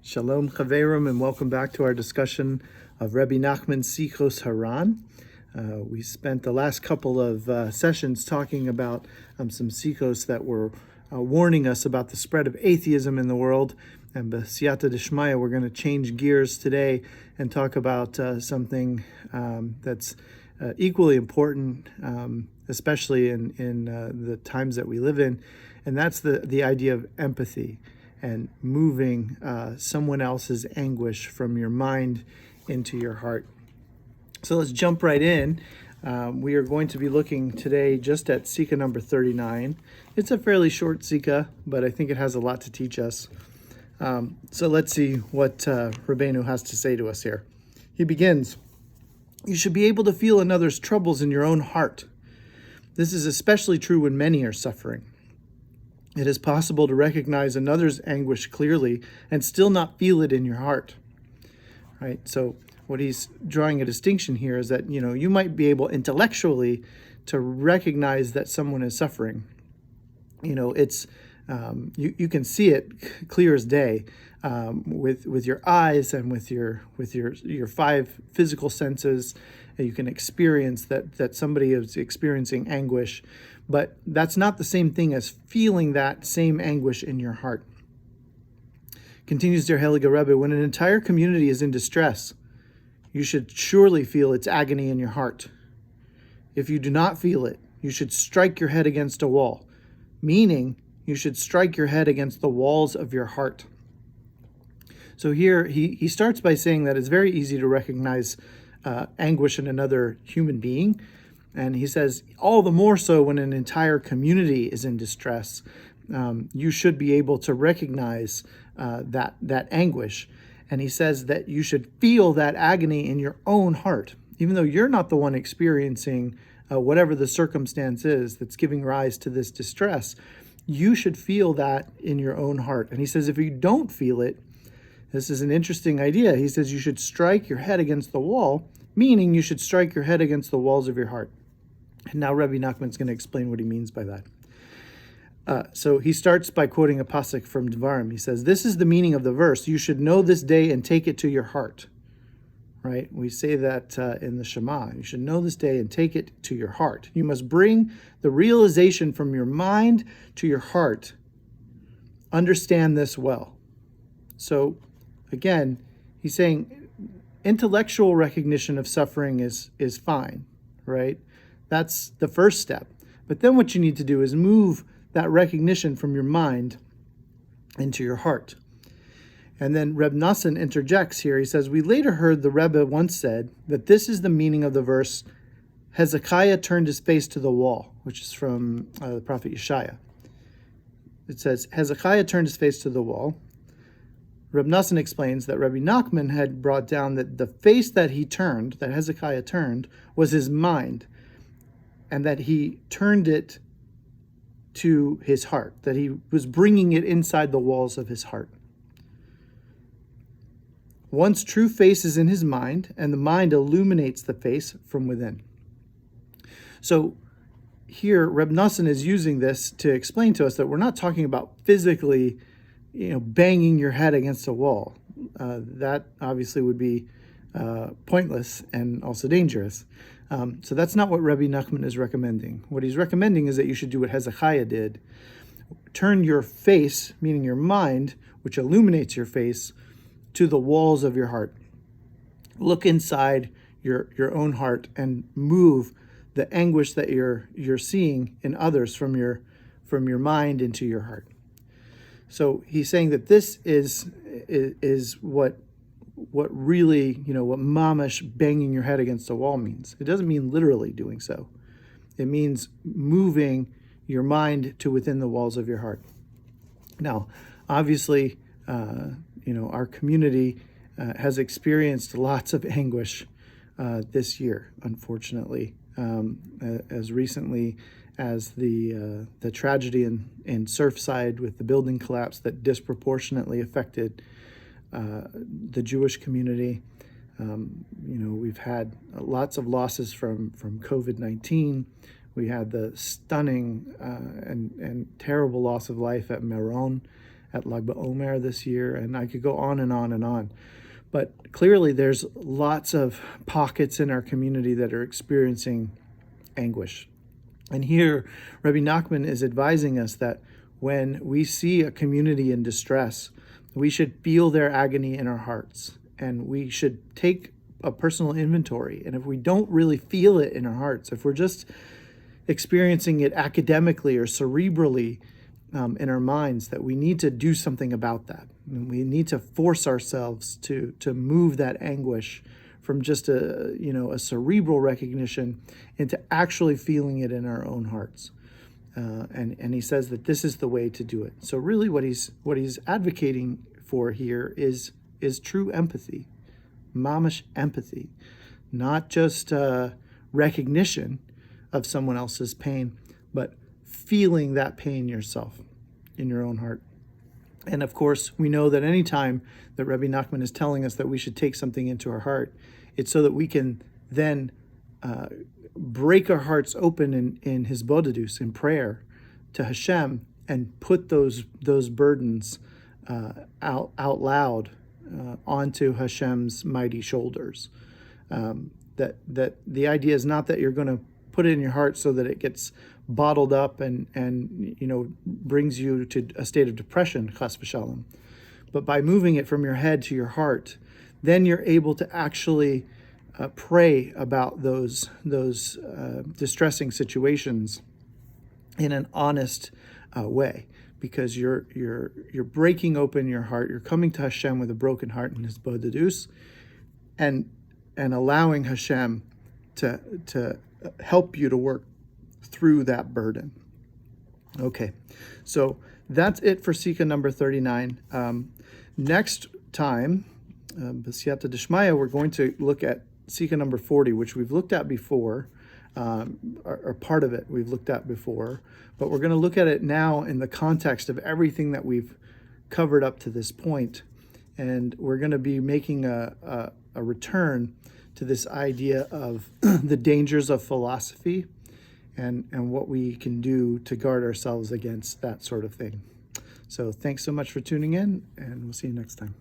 Shalom Chaverim, and welcome back to our discussion of Rabbi Nachman's Sichos HaRan. We spent the last couple of sessions talking about some Sichos that were warning us about the spread of atheism in the world. And b'siyata d'shmaya, we're going to change gears today and talk about something that's equally important, especially in the times that we live in, and that's the idea of empathy and moving someone else's anguish from your mind into your heart. So let's jump right in. We are going to be looking today just at Sicha number 39. It's a fairly short Sicha, but I think it has a lot to teach us. So let's see what Rabbeinu has to say to us here. He begins, "You should be able to feel another's troubles in your own heart. This is especially true when many are suffering. It is possible to recognize another's anguish clearly and still not feel it in your heart." Right? So what he's drawing a distinction here is that, you might be able intellectually to recognize that someone is suffering. It's you can see it clear as day with your eyes and with your five physical senses. You can experience that somebody is experiencing anguish, but that's not the same thing as feeling that same anguish in your heart. Continues Der Heilige Rebbe, when an entire community is in distress, you should surely feel its agony in your heart. If you do not feel it, you should strike your head against a wall, meaning you should strike your head against the walls of your heart. So here he starts by saying that it's very easy to recognize anguish in another human being. And he says, all the more so when an entire community is in distress, you should be able to recognize that anguish. And he says that you should feel that agony in your own heart, even though you're not the one experiencing whatever the circumstance is that's giving rise to this distress. You should feel that in your own heart. And he says, if you don't feel it, this is an interesting idea. He says you should strike your head against the wall, meaning you should strike your head against the walls of your heart. And now Rabbi Nachman is going to explain what he means by that. So he starts by quoting a pasuk from Devarim. He says, this is the meaning of the verse. You should know this day and take it to your heart. Right? We say that in the Shema. You should know this day and take it to your heart. You must bring the realization from your mind to your heart. Understand this well. So again, he's saying intellectual recognition of suffering is fine, right? That's the first step. But then what you need to do is move that recognition from your mind into your heart. And then Reb Nassan interjects here. He says, we later heard the Rebbe once said that this is the meaning of the verse, Hezekiah turned his face to the wall, which is from the prophet Yeshaya. It says, Hezekiah turned his face to the wall. Reb Nassan explains that Rabbi Nachman had brought down that the face that he turned, that Hezekiah turned, was his mind, and that he turned it to his heart, that he was bringing it inside the walls of his heart. One's true face is in his mind, and the mind illuminates the face from within. So here, Reb Nassan is using this to explain to us that we're not talking about physically banging your head against a wall. That obviously would be pointless and also dangerous. So that's not what Rabbi Nachman is recommending. What he's recommending is that you should do what Hezekiah did. Turn your face, meaning your mind, which illuminates your face, to the walls of your heart. Look inside your own heart and move the anguish that you're seeing in others from your mind into your heart. So he's saying that this is what really, what mamash banging your head against a wall means. It doesn't mean literally doing so. It means moving your mind to within the walls of your heart. Now, obviously, our community has experienced lots of anguish this year, unfortunately, as recently as the tragedy in Surfside with the building collapse that disproportionately affected the Jewish community. We've had lots of losses from COVID-19. We had the stunning and terrible loss of life at Meron, at Lag BaOmer this year, and I could go on and on and on. But clearly there's lots of pockets in our community that are experiencing anguish. And here, Rabbi Nachman is advising us that when we see a community in distress, we should feel their agony in our hearts, and we should take a personal inventory. And if we don't really feel it in our hearts, if we're just experiencing it academically or cerebrally in our minds, that we need to do something about that. And we need to force ourselves to move that anguish from just a cerebral recognition into actually feeling it in our own hearts. And he says that this is the way to do it. So really what he's advocating for here is true empathy, mamish empathy, not just recognition of someone else's pain, but feeling that pain yourself in your own heart. And of course, we know that any time that Rabbi Nachman is telling us that we should take something into our heart, it's so that we can then break our hearts open in his bodedus, in prayer to Hashem, and put those burdens out loud onto Hashem's mighty shoulders. That the idea is not that you're going to put it in your heart so that it gets bottled up and brings you to a state of depression, chas v'shalom. But by moving it from your head to your heart, then you're able to actually pray about those distressing situations in an honest way, because you're breaking open your heart. You're coming to Hashem with a broken heart in his bodedus, and allowing Hashem to help you to work through that burden. Okay, so that's it for Sicha number 39. Next time, b'siyata d'shmaya, we're going to look at Sicha number 40, which we've looked at before, or part of it we've looked at before, but we're going to look at it now in the context of everything that we've covered up to this point. And we're going to be making a return to this idea of the dangers of philosophy and what we can do to guard ourselves against that sort of thing. So thanks so much for tuning in, and we'll see you next time.